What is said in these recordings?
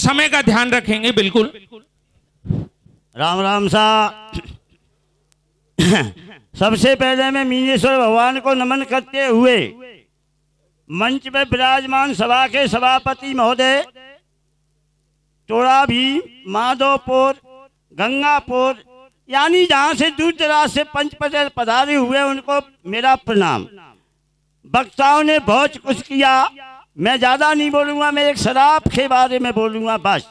समय का ध्यान रखेंगे। बिल्कुल। राम राम सा। सबसे पहले मैं मीनेश्वर भगवान को नमन करते हुए मंच में विराजमान सभा के सभापति महोदय, टोड़ा भी, माधोपुर, गंगापुर, यानी जहाँ से दूर दराज से पंच पटेल पधारे हुए, उनको मेरा प्रणाम। वक्ताओं ने बहुत कुछ किया, मैं ज़्यादा नहीं बोलूँगा, मैं एक शराब के बारे में बोलूँगा बस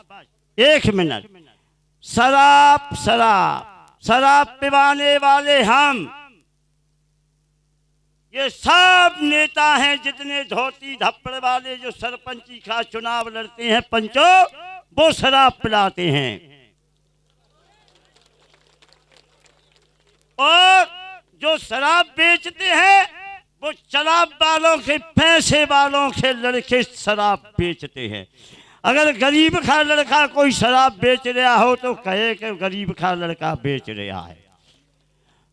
1 मिनट। शराब शराब शराब पिवाने वाले हम, ये सब नेता हैं जितने धोती धप्पड़ वाले जो सरपंची का चुनाव लड़ते हैं पंचों, वो शराब पिलाते हैं। और जो शराब बेचते हैं वो शराब वालों के, पैसे वालों के लड़के शराब बेचते हैं। अगर गरीब का लड़का कोई शराब बेच रहा हो तो कहे कि गरीब का लड़का बेच रहा है।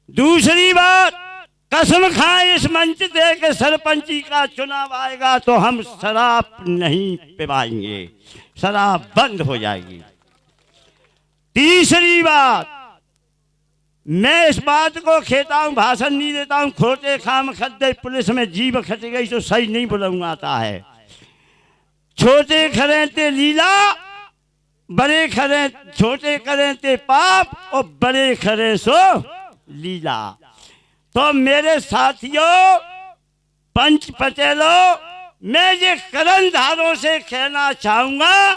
दूसरी बात, कसम खाए इस मंच से कि सरपंची का चुनाव आएगा तो हम शराब नहीं पिवाएंगे, शराब बंद हो जाएगी। तीसरी बात, मैं इस बात को कहता हूँ, भाषण नहीं देता हूँ, खोटे खाम खद्दे पुलिस में जीभ खट गई तो सही नहीं बुलवाता है। छोटे खरे ते लीला, बड़े खरे, छोटे करें ते पाप और बड़े खरे सो लीला। तो मेरे साथियों, पंच पटेलों, मैं ये कर्णधारों से कहना चाहूंगा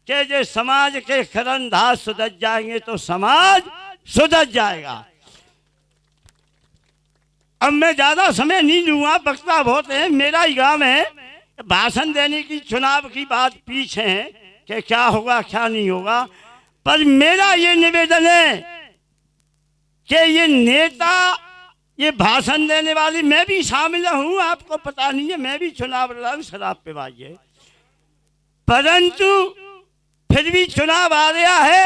कि जो समाज के कर्णधार सुधर जाएंगे तो समाज सुधर जाएगा। अब मैं ज्यादा समय नहीं लूंगा, वक्ता बहुत है, मेरा ही गांव है, भाषण देने की चुनाव की बात पीछे है कि क्या होगा क्या नहीं होगा। पर मेरा ये निवेदन है कि ये नेता, ये भाषण देने वाली, मैं भी शामिल हूँ, आपको पता नहीं है, मैं भी चुनाव लड़ा हूँ, शराब पिवाई है, परंतु फिर भी चुनाव आ रहा है,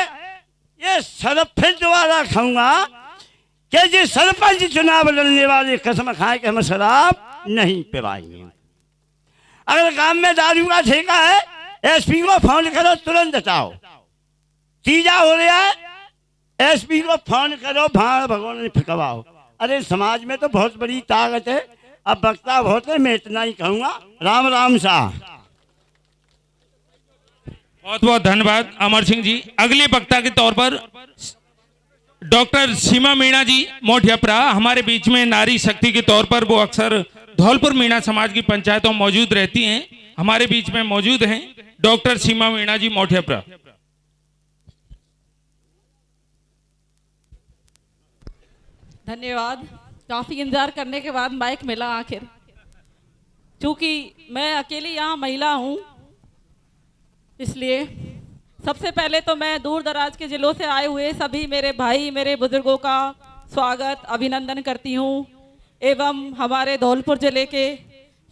ये शराब फिर दोबारा खाऊंगा कि जो सरपंच चुनाव लड़ने वाले कसम खाए कि हम शराब नहीं पिवाएंगे। अगर गांव में दारू का ठेका है, एसपी को फोन करो, तुरंत हटाओ। तीजा हो रहा है, एसपी को फोन करो, भाड़ भगवान ने फिकवाओ। अरे समाज में तो बहुत बड़ी ताकत है। अब वक्ता बहुत है, मैं इतना ही कहूंगा। राम राम साहब। बहुत बहुत धन्यवाद अमर सिंह जी। अगले वक्ता के तौर पर डॉक्टर सीमा मीणा जी मोठियापरा हमारे बीच में नारी शक्ति के तौर पर, वो अक्सर धौलपुर मीणा समाज की पंचायतों में मौजूद रहती हैं, हमारे बीच में मौजूद हैं डॉक्टर सीमा मीणा जी मोठियापरा। धन्यवाद। काफी इंतजार करने के बाद माइक मिला आखिर। क्योंकि मैं अकेली यहाँ महिला हूँ, इसलिए सबसे पहले तो मैं दूर दराज के जिलों से आए हुए सभी मेरे भाई, मेरे बुजुर्गों का स्वागत, अभिनंदन करती हूँ, एवं हमारे धौलपुर जिले के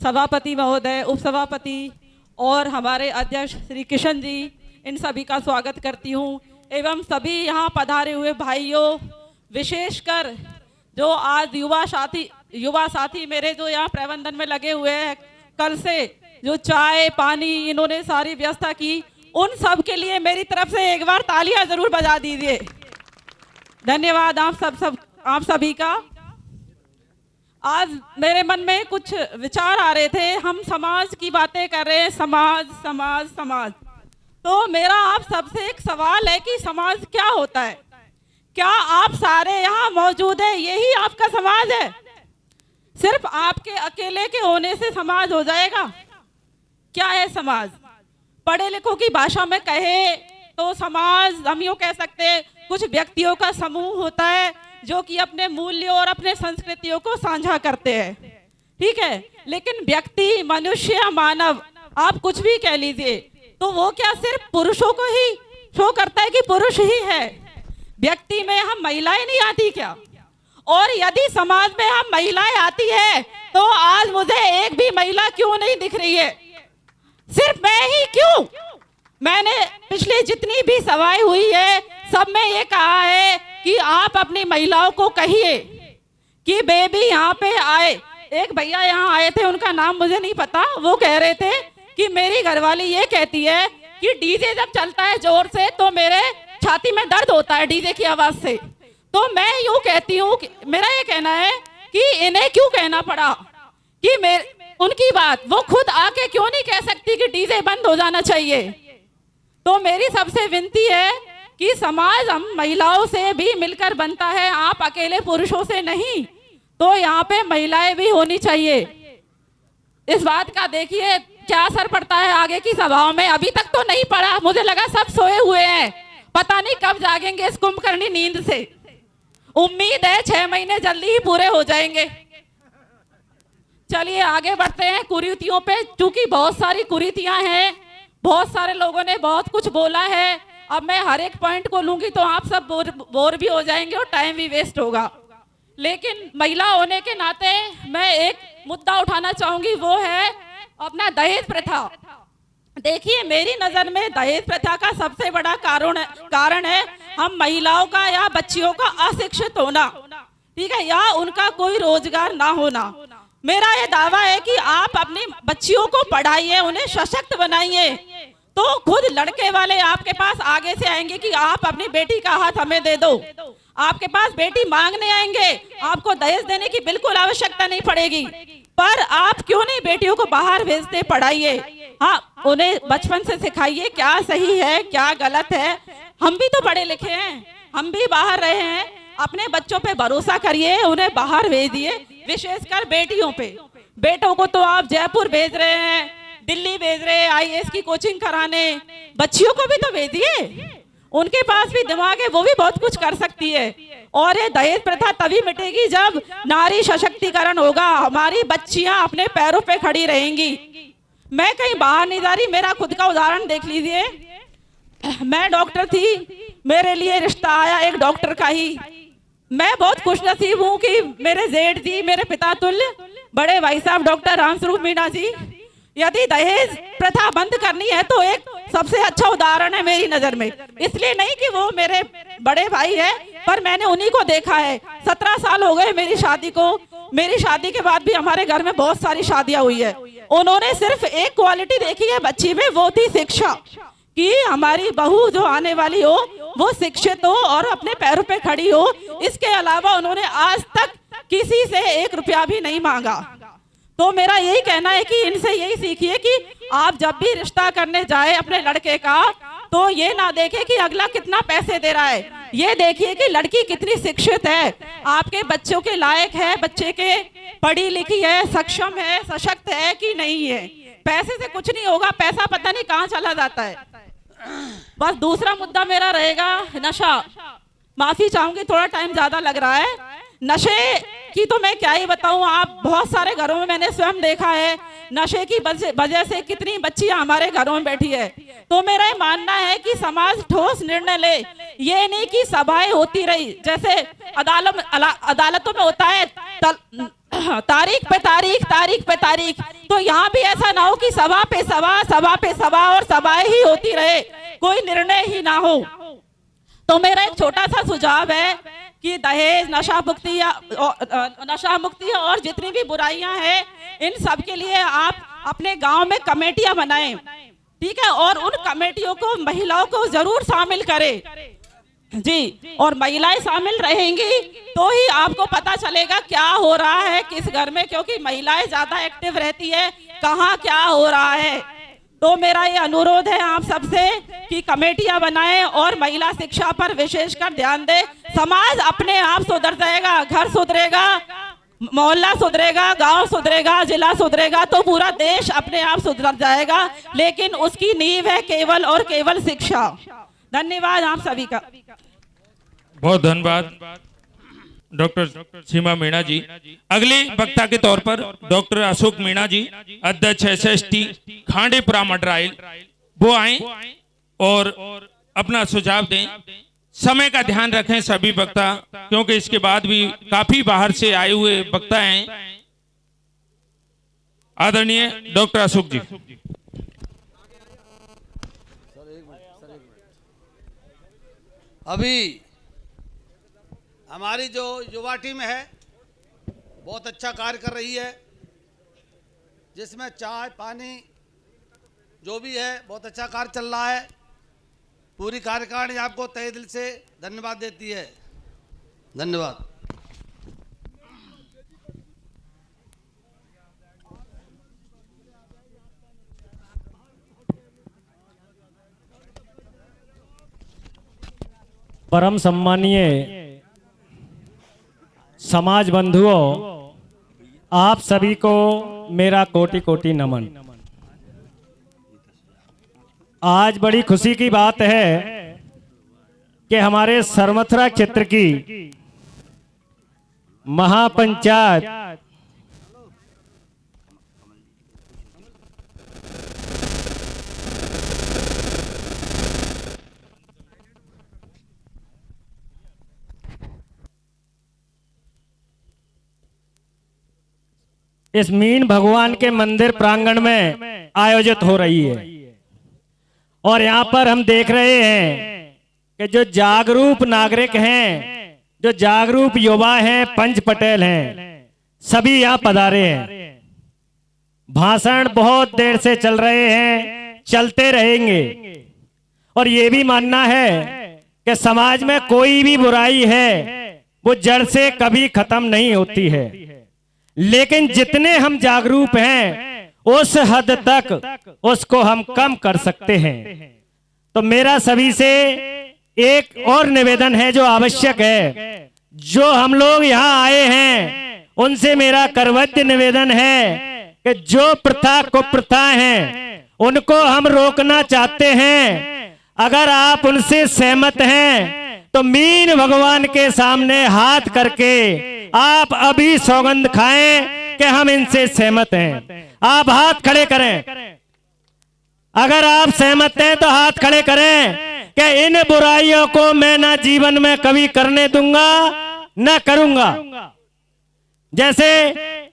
सभापति महोदय, उपसभापति और हमारे अध्यक्ष श्री किशन जी, इन सभी का स्वागत करती हूँ, एवं सभी यहाँ पधारे हुए भाइयों, विशेषकर जो आज युवा साथी मेरे जो यहाँ प्रबंधन में लगे हुए हैं, कल से जो चाय पानी इन्होंने सारी व्यवस्था की, उन सब के लिए मेरी तरफ से एक बार तालियां जरूर बजा दीजिए। धन्यवाद आप सभी का। आज मेरे मन में कुछ विचार आ रहे थे, हम समाज की बातें कर रहे हैं, समाज समाज समाज। तो मेरा आप सबसे एक सवाल है कि समाज क्या होता है? क्या आप सारे यहाँ मौजूद हैं, यही आपका समाज है? सिर्फ आपके अकेले के होने से समाज हो जाएगा? क्या है समाज? पढ़े लिखों की भाषा में कहे तो समाज हम यूँ कह सकते हैं, कुछ व्यक्तियों का समूह होता है जो कि अपने मूल्यों और अपने संस्कृतियों को साझा करते हैं, ठीक है। लेकिन व्यक्ति, मनुष्य, मानव, आप कुछ भी कह लीजिए, तो वो क्या सिर्फ पुरुषों को ही शो करता है कि पुरुष ही है? व्यक्ति में हम महिलाएं नहीं आती क्या? और यदि समाज में हम महिलाएं आती है तो आज मुझे एक भी महिला क्यों नहीं दिख रही है? सिर्फ मैं ही क्यों? मैंने पिछली जितनी भी सभाएं हुई है सब में ये कहा है कि आप अपनी महिलाओं को कहिए कि बेबी यहाँ पे आए। एक भैया यहाँ आए थे, उनका नाम मुझे नहीं पता, वो कह रहे थे कि मेरी घरवाली ये कहती है कि डीजे जब चलता है जोर से तो मेरे छाती में दर्द होता है डीजे की आवाज से। तो मैं यूं कहती हूँ, मेरा ये कहना है कि इन्हें क्यों कहना पड़ा कि उनकी बात वो खुद आके क्यों नहीं कह सकती कि डीजे बंद हो जाना चाहिए। तो मेरी सबसे विनती है कि समाज हम महिलाओं से भी मिलकर बनता है, आप अकेले पुरुषों से नहीं। तो यहाँ पे महिलाएं भी होनी चाहिए। इस बात का देखिए क्या असर पड़ता है आगे की सभाओं में। अभी तक तो नहीं पड़ा, मुझे लगा सब सोए हुए हैं, पता नहीं कब जागेंगे इस कुंभकर्णी नींद से। उम्मीद है 6 महीने जल्दी ही पूरे हो जाएंगे। चलिए आगे बढ़ते हैं कुरीतियों पे, क्योंकि बहुत सारी कुरीतियां हैं, बहुत सारे लोगों ने बहुत कुछ बोला है। अब मैं हर एक पॉइंट को लूंगी तो आप सब बोर भी हो जाएंगे और टाइम भी वेस्ट होगा। लेकिन महिला होने के नाते मैं एक मुद्दा उठाना चाहूंगी, वो है अपना दहेज प्रथा। देखिए मेरी नजर में दहेज प्रथा का सबसे बड़ा कारण है हम महिलाओं का या बच्चियों का अशिक्षित होना, ठीक है, या उनका कोई रोजगार ना होना। मेरा ये दावा है कि आप अपनी बच्चियों को पढ़ाइए, उन्हें सशक्त बनाइए, तो खुद लड़के वाले आपके पास आगे से आएंगे कि आप अपनी बेटी का हाथ हमें दे दो। आपके पास बेटी मांगने आएंगे, आपको दहेज देने की बिल्कुल आवश्यकता नहीं पड़ेगी। पर आप क्यों नहीं बेटियों को बाहर भेजते, पढ़ाइए। हाँ, उन्हें बचपन से सिखाइए क्या सही है क्या गलत है। हम भी तो पढ़े लिखे हैं, हम भी बाहर रहे हैं। अपने बच्चों पे भरोसा करिए, उन्हें बाहर भेजिए, विशेषकर बेटियों पे। बेटों को तो आप जयपुर भेज रहे हैं, दिल्ली भेज रहे हैं IAS की कोचिंग कराने, बच्चियों को भी तो भेजिए, उनके पास भी दिमाग है, वो भी बहुत कुछ कर सकती है। और ये दहेज प्रथा तभी मिटेगी जब नारी सशक्तिकरण होगा, हमारी बच्चियां अपने पैरों पे खड़ी रहेंगी। मैं कहीं बाहर नहीं जा रही, मेरा खुद का उदाहरण देख लीजिए। मैं डॉक्टर थी, मेरे लिए रिश्ता आया एक डॉक्टर का ही। मैं बहुत खुशनसीब हूँ कि मेरे जेठ जी, मेरे पिता तुल्य बड़े भाई साहब डॉक्टर रामस्वरूप मीणा जी। यदि दहेज प्रथा बंद करनी है तो एक सबसे अच्छा उदाहरण है मेरी नजर में, इसलिए नहीं कि वो मेरे बड़े भाई है, पर मैंने उन्हीं को देखा है। 17 साल हो गए मेरी शादी को, मेरी शादी के बाद भी हमारे घर में बहुत सारी शादियां हुई है। उन्होंने सिर्फ एक क्वालिटी देखी है बच्ची में, वो थी शिक्षा, कि हमारी बहू जो आने वाली हो वो शिक्षित हो और अपने पैरों पे खड़ी हो। इसके अलावा उन्होंने आज तक किसी से 1 रुपया भी नहीं मांगा। तो मेरा यही कहना है कि इनसे यही सीखिए कि आप जब भी रिश्ता करने जाए अपने लड़के का, तो ये ना देखे कि अगला कितना पैसे दे रहा है, ये देखिए कि लड़की कितनी शिक्षित है, आपके बच्चों के लायक है, बच्चे के पढ़ी लिखी है, सक्षम है, सशक्त है कि नहीं है। पैसे से कुछ नहीं होगा, पैसा पता नहीं कहाँ चला जाता है। बस दूसरा मुद्दा मेरा रहेगा नशा। माफी चाहूंगी, थोड़ा टाइम ज्यादा लग रहा है। नशे की तो मैं क्या ही बताऊं, आप बहुत सारे घरों में मैंने स्वयं देखा है, नशे की वजह से कितनी बच्चियां हमारे घरों में बैठी है। तो मेरा ये मानना है कि समाज ठोस निर्णय ले, ये नहीं कि सभाएं होती रही, जैसे अदालतों में होता है तारीख पे तारीख, तारीख पे तारीख। तो यहाँ भी ऐसा ना हो कि सभा पे सभा, सभा पे सभा और सभाएं ही होती रहे, कोई निर्णय ही ना हो। तो मेरा एक छोटा सा सुझाव है कि दहेज, नशा मुक्ति और जितनी भी बुराइयां हैं, इन सब के लिए आप अपने गांव में कमेटियां बनाएं, ठीक है, और उन कमेटियों को महिलाओं को जरूर शामिल करें जी। और महिलाएं शामिल रहेंगी तो ही आपको पता चलेगा क्या हो रहा है किस घर में, क्योंकि महिलाएं ज्यादा एक्टिव रहती है, कहाँ क्या हो रहा है। तो मेरा ये अनुरोध है आप सबसे कि कमेटियां बनाएं और महिला शिक्षा पर विशेषकर ध्यान दें। समाज अपने आप सुधर जाएगा, घर सुधरेगा, मोहल्ला सुधरेगा, गांव सुधरेगा, जिला सुधरेगा, तो पूरा देश अपने आप सुधर जाएगा। लेकिन उसकी नींव है केवल और केवल शिक्षा। धन्यवाद आप सभी का। बहुत धन्यवाद डॉक्टर सीमा मीणा जी। अगले वक्ता के तौर पर डॉक्टर अशोक मीणा जी, अध्यक्ष SST खांडेपुरा मडराइल, वो आए और अपना सुझाव दें। समय का ध्यान रखें सभी वक्ता, क्योंकि इसके बाद भी काफी बाहर से आए हुए वक्ता हैं। आदरणीय डॉक्टर अशोक जी। अभी हमारी जो युवा टीम है बहुत अच्छा कार्य कर रही है, जिसमें चाय पानी जो भी है बहुत अच्छा कार्य चल रहा है। पूरी कार्यकारिणी आपको तहे दिल से धन्यवाद देती है। धन्यवाद। परम सम्मानीय समाज बंधुओं, आप सभी को मेरा कोटि कोटि नमन। आज बड़ी खुशी की बात है कि हमारे सरमथुरा क्षेत्र की महापंचायत इस मीन भगवान के मंदिर प्रांगण में आयोजित हो रही है। और यहाँ पर हम देख रहे हैं कि जो जागरूक नागरिक हैं, जो जागरूक युवा हैं, पंच पटेल हैं, सभी यहाँ पधारे हैं। भाषण बहुत देर से चल रहे हैं, चलते रहेंगे। और ये भी मानना है कि समाज में कोई भी बुराई है वो जड़ से कभी खत्म नहीं होती है, लेकिन जितने हम जागरूक हैं उस हद तक उसको हम कम कर सकते हैं। तो मेरा सभी से एक और निवेदन है जो आवश्यक है। जो हम लोग यहाँ आए हैं उनसे मेरा करवत्य निवेदन है कि जो प्रथा कुप्रथा हैं उनको हम रोकना चाहते हैं। अगर आप उनसे सहमत हैं तो मीन भगवान के सामने हाथ करके आप अभी सौगंध खाएं कि हम इनसे सहमत हैं। आप हाथ खड़े करें। अगर आप सहमत हैं तो हाथ खड़े करें कि इन बुराइयों को मैं ना जीवन में कभी करने दूंगा ना करूंगा। जैसे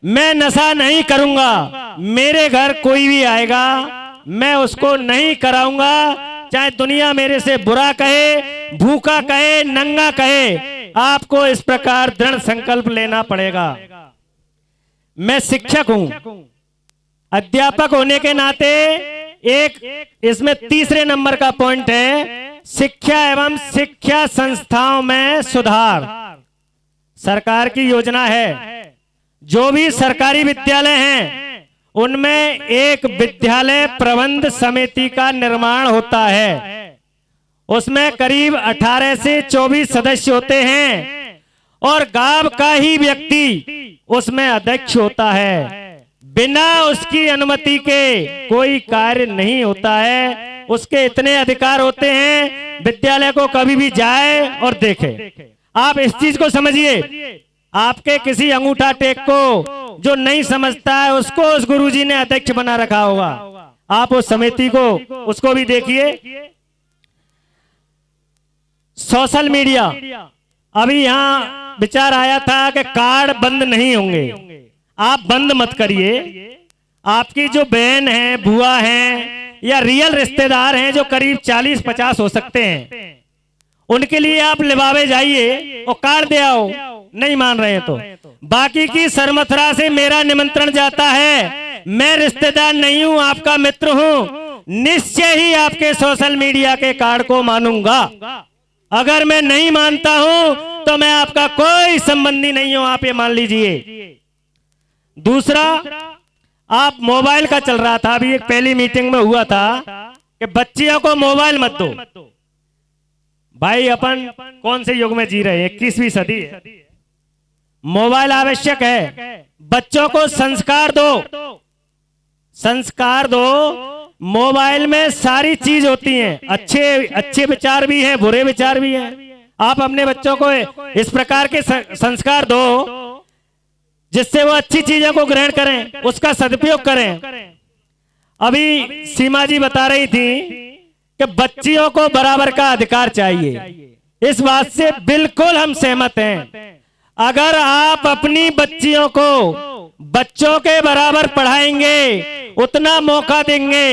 मैं नशा नहीं करूंगा, मेरे घर कोई भी आएगा मैं उसको नहीं कराऊंगा, चाहे दुनिया मेरे से बुरा कहे, भूखा कहे, नंगा कहे। आपको इस प्रकार दृढ़ संकल्प लेना पड़ेगा। मैं शिक्षक हूं, अध्यापक होने के नाते एक इसमें तीसरे नंबर का पॉइंट है शिक्षा एवं शिक्षा संस्थाओं में सुधार। सरकार की योजना है जो भी सरकारी विद्यालय हैं उनमें एक विद्यालय प्रबंध समिति का निर्माण होता है। उसमें करीब 18 से 24 सदस्य होते हैं और गांव का ही व्यक्ति उसमें अध्यक्ष होता है। बिना उसकी अनुमति के कोई कार्य नहीं होता है। उसके इतने अधिकार होते हैं, विद्यालय को कभी भी जाए और देखे। आप इस चीज को समझिए। आपके किसी अंगूठा टेक को जो नहीं समझता है उसको उस गुरुजी ने अध्यक्ष बना रखा होगा। आप उस समिति को उसको भी देखिए। सोशल मीडिया, अभी यहाँ विचार आया था कि कार्ड बंद नहीं होंगे। आप बंद मत करिए। आपकी जो बहन है, बुआ है या रियल रिश्तेदार हैं जो करीब 40-50 हो सकते हैं, उनके लिए आप लिबावे जाइए और कार्ड दे आओ। नहीं मान रहे हैं तो बाकी की सरमथुरा से मेरा निमंत्रण जाता है। मैं रिश्तेदार नहीं हूं, आपका मित्र हूं। निश्चय ही आपके सोशल मीडिया के कार्ड को मानूंगा। अगर मैं नहीं मानता हूं तो मैं आपका कोई संबंधी नहीं हूं, आप ये मान लीजिए। दूसरा, आप मोबाइल का चल रहा था, अभी एक पहली मीटिंग में हुआ था कि बच्चियों को मोबाइल मत दो। भाई अपन कौन से युग में जी रहे हैं? 21वीं सदी है। मोबाइल आवश्यक है। बच्चों को संस्कार दो, संस्कार दो। मोबाइल में सारी चीज होती हैं, अच्छे विचार भी हैं, बुरे विचार भी हैं। आप अपने बच्चों को इस प्रकार के संस्कार दो जिससे वो अच्छी चीजों को ग्रहण करें, उसका सदुपयोग करें। अभी सीमा जी बता रही थी कि बच्चियों को बराबर का अधिकार चाहिए। इस बात से बिल्कुल हम सहमत हैं। अगर आप अपनी बच्चियों को बच्चों के बराबर पढ़ाएंगे, उतना मौका देंगे,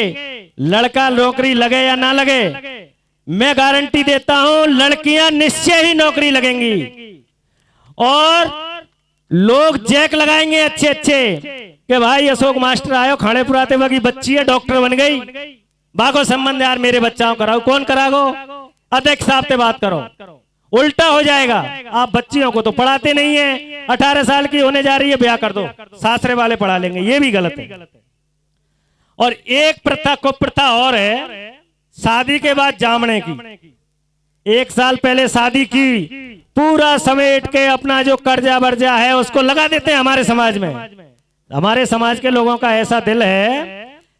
लड़का नौकरी लगे या ना लगे, मैं गारंटी देता हूं लड़कियां निश्चय ही नौकरी लगेंगी। और लोग जैक लगाएंगे अच्छे अच्छे कि भाई अशोक मास्टर आयो खानेपुरा ते की बच्ची है, डॉक्टर बन गई, बाको संबंध यार मेरे बच्चाओं कराओ, कौन करागो? अध्यक्ष साहब से बात करो। उल्टा हो जाएगा, आप बच्चियों को तो पढ़ाते नहीं है, 18 साल की होने जा रही है ब्याह कर दो, सासरे वाले पढ़ा लेंगे, ये भी गलत है। और एक प्रथा को प्रथा और है, शादी के बाद जामने की। 1 साल पहले शादी की, पूरा समेट के अपना जो कर्जा वर्जा है उसको लगा देते हैं हमारे समाज में। हमारे समाज के लोगों का ऐसा दिल है,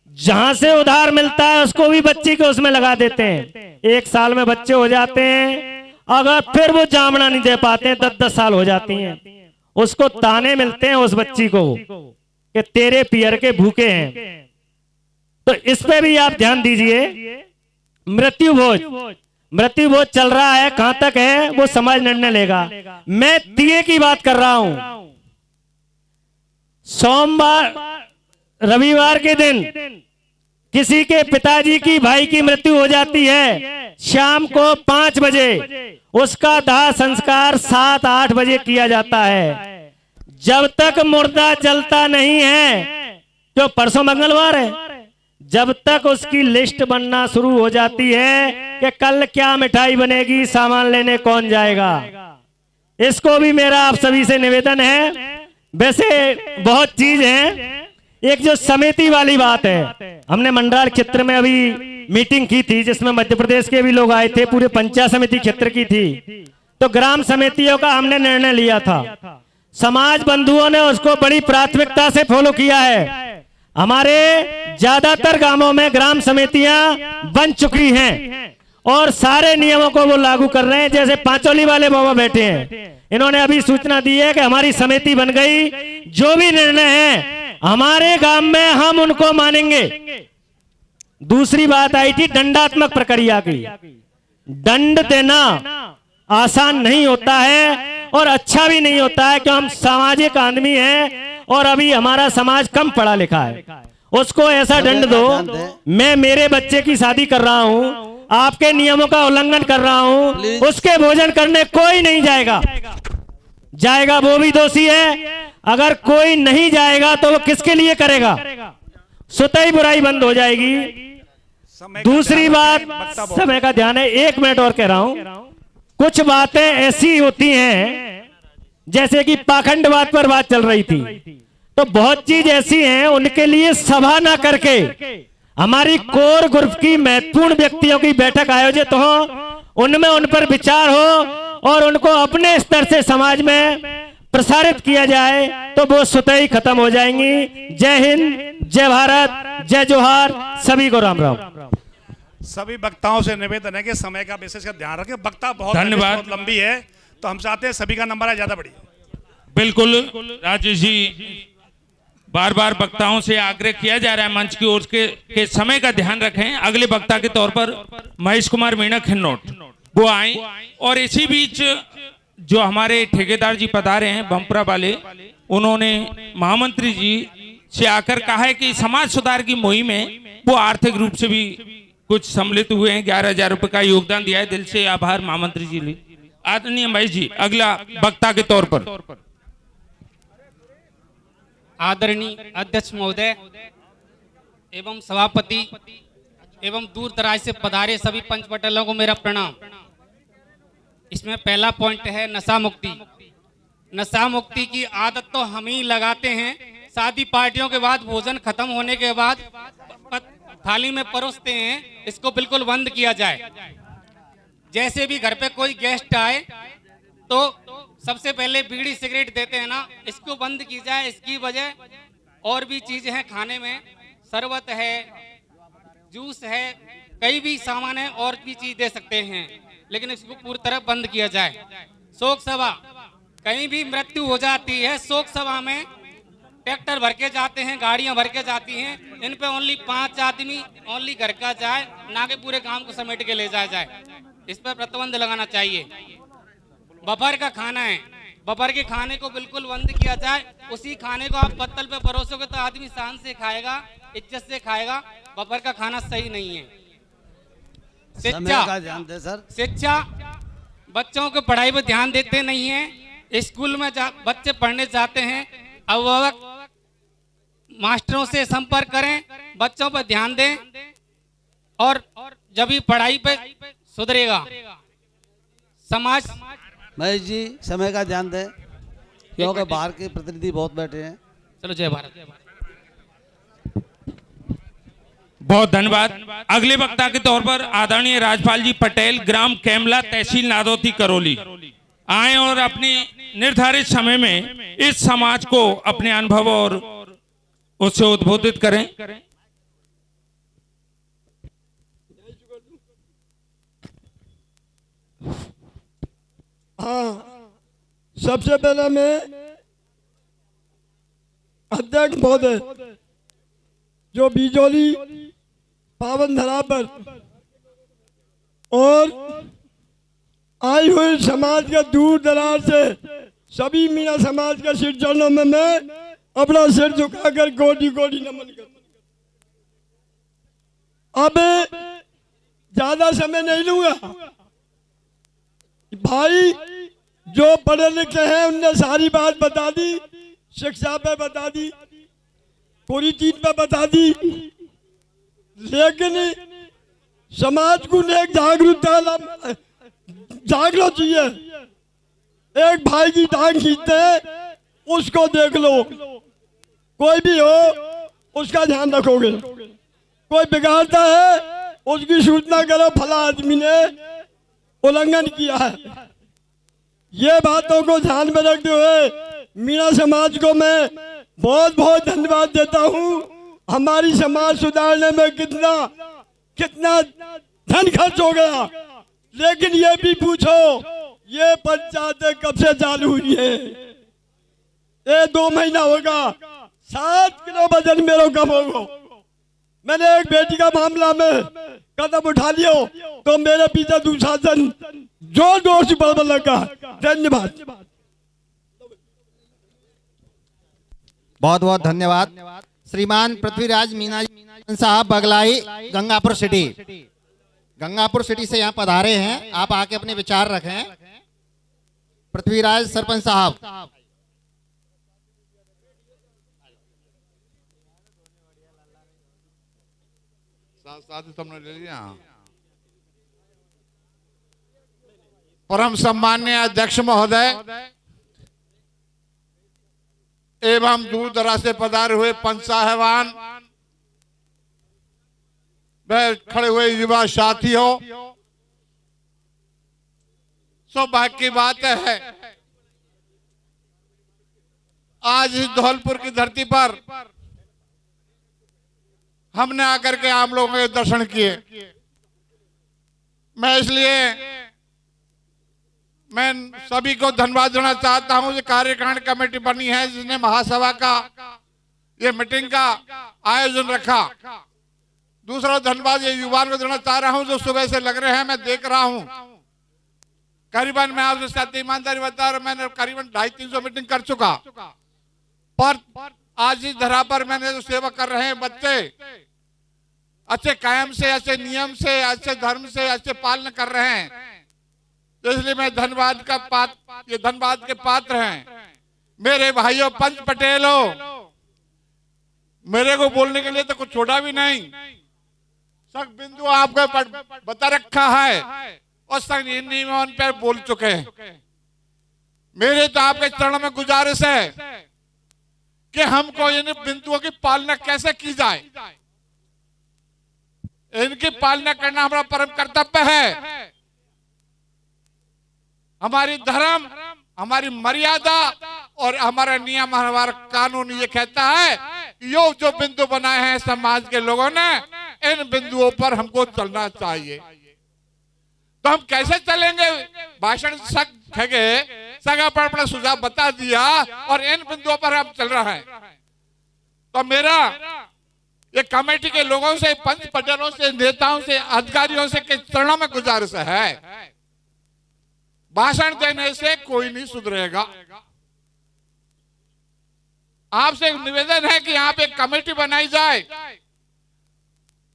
जहां से उधार मिलता है उसको भी बच्ची को उसमें लगा देते हैं। 1 साल में बच्चे हो जाते हैं, अगर फिर वो जामना नहीं दे पाते हैं, 10-10 साल हो जाती हैं, उसको ताने मिलते हैं उस बच्ची को कि तेरे पियर के भूखे हैं। तो इस पे भी आप ध्यान दीजिए। मृत्यु भोज चल रहा है, कहां तक है वो समाज निर्णय लेगा। मैं दिए की बात कर रहा हूं। सोमवार रविवार के दिन किसी के पिताजी की भाई की मृत्यु हो जाती है, शाम को 5 बजे उसका दाह संस्कार 7-8 बजे किया जाता है। जब तक मुर्दा जलता नहीं है, जो परसों मंगलवार है, जब तक उसकी लिस्ट बनना शुरू हो जाती है कि कल क्या मिठाई बनेगी, सामान लेने कौन जाएगा। इसको भी मेरा आप सभी से निवेदन है। वैसे बहुत चीज है, एक जो समिति वाली बात है, हमने मंडराल क्षेत्र में अभी मीटिंग की थी जिसमें मध्य प्रदेश के भी लोग आए थे, पूरे पंचायत समिति क्षेत्र की थी। तो ग्राम समितियों का हमने निर्णय लिया था, समाज बंधुओं ने उसको बड़ी प्राथमिकता से फॉलो किया है। हमारे ज्यादातर गांवों में ग्राम समितियां बन चुकी हैं और सारे नियमों को वो लागू कर रहे हैं। जैसे पांचोली वाले बाबा बैठे हैं, इन्होंने अभी सूचना दी है कि हमारी समिति बन गई, जो भी निर्णय है हमारे गांव में हम उनको मानेंगे। दूसरी बात आई थी दंडात्मक प्रक्रिया की। दंड देना आसान नहीं होता है और अच्छा भी नहीं होता है कि हम सामाजिक आदमी हैं और अभी हमारा समाज कम पढ़ा लिखा है, उसको ऐसा दंड दो। मैं मेरे बच्चे की शादी कर रहा हूं, आपके नियमों का उल्लंघन कर रहा हूं, उसके भोजन करने कोई नहीं जाएगा वो भी दोषी है। अगर कोई नहीं जाएगा तो वो किसके लिए करेगा? स्वतः बुराई बंद हो जाएगी। दूसरी बात, समय का ध्यान है, 1 मिनट और कह रहा हूं। कुछ बातें ऐसी होती हैं, जैसे कि पाखंडवाद पर बात चल रही थी, तो बहुत चीज ऐसी हैं उनके लिए सभा ना करके हमारी कोर ग्रुप की महत्वपूर्ण व्यक्तियों की बैठक आयोजित हो, उनमें उन पर विचार हो और उनको अपने स्तर से समाज में प्रसारित किया जाए, तो वो स्वतः ही खत्म हो जाएंगी। जय हिंद, जय भारत, जय जोहार, सभी को राम राम। सभी वक्ताओं से निवेदन है कि समय का विशेष का ध्यान रखें। वक्ता बहुत लंबी है, तो हम चाहते हैं सभी का नंबर है ज्यादा बढ़िया। बिल्कुल राजेश जी, बार बार वक्ताओं से आग्रह किया जा रहा है मंच की ओर के समय का ध्यान रखें। अगले वक्ता के तौर पर महेश कुमार मीणा खन्नौट वो आए, और इसी बीच जो हमारे ठेकेदार जी पधारे हैं बमपुरा वाले, उन्होंने महामंत्री जी से आकर कहा है कि समाज सुधार की मुहिम में वो आर्थिक रूप से भी कुछ सम्मिलित हुए हैं, 11,000 रुपए का योगदान दिया है। दिल से आभार महामंत्री जी। आदरणीय महेश जी अगला वक्ता के तौर पर। आदरणीय अध्यक्ष महोदय एवं सभापति एवं दूर दराज से पधारे सभी पंच पटेलों को मेरा प्रणाम। इसमें पहला पॉइंट है नशा मुक्ति। नशा मुक्ति की आदत तो हम ही लगाते हैं, शादी पार्टियों के बाद भोजन खत्म होने के बाद थाली में परोसते हैं, इसको बिल्कुल बंद किया जाए। जैसे भी घर पे कोई गेस्ट आए तो सबसे पहले बीड़ी सिगरेट देते हैं ना, इसको बंद की जाए। इसकी वजह और भी चीजें हैं खाने में, शरबत है, जूस है, कई भी सामान है, और भी चीज दे सकते हैं, लेकिन इसको पूरी तरह बंद किया जाए। शोक सभा, कहीं भी मृत्यु हो जाती है, शोक सभा में ट्रैक्टर भर के जाते हैं, गाड़ियां भर के जाती हैं, इन पे ओनली 5 आदमी ओनली घर का जाए, ना कि पूरे गांव को समेट के ले जाया जाए। इस पर प्रतिबंध लगाना चाहिए। दोपहर का खाना है, दोपहर के खाने को बिल्कुल बंद किया जाए। उसी खाने को आप पत्तल पे परोसोगे तो आदमी शान से खाएगा, इज्जत से खाएगा। दोपहर का खाना सही नहीं है। शिक्षा, बच्चों को पढ़ाई पर ध्यान देते नहीं है। स्कूल में बच्चे पढ़ने जाते हैं, अभिभावक मास्टरों से संपर्क करें, बच्चों पर ध्यान दें। और जब ही पढ़ाई पे सुधरेगा समाज। महेश जी समय का ध्यान दें, क्योंकि बाहर के प्रतिनिधि बहुत बैठे हैं। चलो जय भारत। बहुत धन्यवाद। अगले वक्ता के तौर पर आदरणीय राजपाल जी पटेल, ग्राम कैमला, तहसील नादौती, करौली, आए और अपनी निर्धारित समय में इस समाज को अपने अनुभव और उससे उद्बोधित करें। हाँ, सबसे पहले मैं अध्यक्ष महोदय जो बिजौली पावन धरा पर और आई हुई समाज के दूर दराज से सभी मीणा समाज के सिर चरणों में मैं अपना सिर झुकाकर कोटि कोटि नमन करता। अब ज्यादा समय नहीं लूंगा। भाई जो पढ़े लिखे हैं उनने सारी बात बता दी, शिक्षा पे बता दी, पूरी चीज पे बता दी, लेकिन समाज को एक जागरूकता जागना चाहिए। एक भाई की टांग खींचते हैं, उसको देख लो, कोई भी हो उसका ध्यान रखोगे। कोई बिगाड़ता है उसकी सूचना करो, फला आदमी ने उल्लंघन किया है। ये बातों को ध्यान में रखते हुए मीणा समाज को मैं बहुत बहुत धन्यवाद देता हूँ। हमारी समाज सुधारने में कितना धन खर्च हो गया, लेकिन ये भी पूछो ये पंचायतें कब से चालू हुई है? ये 2 महीना होगा, 7 किलो वजन मेरा कम होगा। मैंने एक बेटी का मामला में कदम उठा लियो तो मेरे पीछे दूसरा जन जोर जोर से बढ़ लगा। धन्यवाद। बहुत बहुत धन्यवाद। श्रीमान पृथ्वीराज मीणा साहब बगलाई, गंगापुर सिटी, गंगापुर सिटी से यहाँ पधारे हैं। आप आके अपने विचार रखें। पृथ्वीराज सरपंच साहब। ले लिया। परम सम्मान्य अध्यक्ष महोदय एवं दूर दराज से पधारे हुए पंच साहिबान, वह खड़े हुए युवा साथियों, सौभाग्य की बात है आज इस धौलपुर की धरती पर हमने आकर के आप लोगों के दर्शन किए। मैं सभी को धन्यवाद देना चाहता हूं। जो कार्यकारिणी कमेटी बनी है, जिसने महासभा का ये मीटिंग का आयोजन रखा। दूसरा धन्यवाद ये युवाओं को देना चाह रहा हूं जो सुबह से लग रहे हैं। मैं देख रहा हूं करीबन, मैं आपसे सत्य ईमानदारी बता रहा हूं, मैंने करीबन 250-300 मीटिंग कर चुका। पर आज इस धरा पर मैंने जो सेवा कर रहे हैं बच्चे अच्छे कायम से, अच्छे नियम से, अच्छे धर्म से, अच्छे पालन कर रहे हैं, तो इसलिए मैं धन्यवाद के पात्र हैं। मेरे भाइयों पंच पटेलों, मेरे को बोलने के लिए तो कुछ छोड़ा भी नहीं। सब बिंदु आपको बता रखा है और सब इन्हीं में उन पर बोल चुके हैं। मेरे तो आपके चरणों में गुजारिश है कि हमको इन बिंदुओं की पालना कैसे की जाए। इनकी पालना करना हमारा परम कर्तव्य है। हमारी धर्म, हमारी मर्यादा और हमारा नियम, हमारा कानून ये कहता है यो जो बिंदु बनाए हैं समाज के लोगों ने, इन बिंदुओं पर हमको चलना चाहिए। तो हम कैसे चलेंगे? भाषण सगा पर अपना सुझाव बता दिया और इन बिंदुओं पर हम चल रहे हैं। तो मेरा ये कमेटी के लोगों से, पंच पटेलों से, नेताओं से, अधिकारियों से के चरणों में गुजारिश है, भाषण देने से कोई नहीं सुधरेगा। आपसे निवेदन है कि यहाँ पे कमेटी बनाई जाए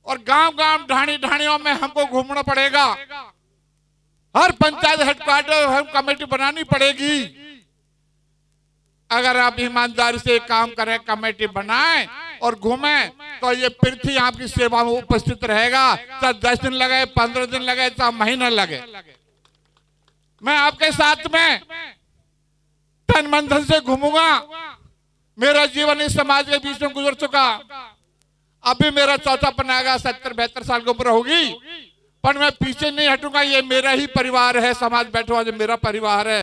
और गांव-गांव, ढाणी-ढाणियों में हमको घूमना पड़ेगा। हर पंचायत हेडक्वार्टर हम कमेटी बनानी पड़ेगी। अगर आप ईमानदारी से काम करें, कमेटी बनाएं और घूमे तो ये पृथ्वी आपकी सेवा में उपस्थित रहेगा, चाहे 10 दिन लगे, 15 दिन लगे, चाहे महीना लगे। मैं आपके साथ में तन मन धन से घूमूंगा। मेरा जीवन इस समाज के बीच में गुजर चुका, अभी मेरा चौथापन आएगा, 70-72 साल की उम्र होगी, पर मैं पीछे नहीं हटूंगा। ये मेरा ही परिवार है, समाज बैठा हुआ जो मेरा परिवार है।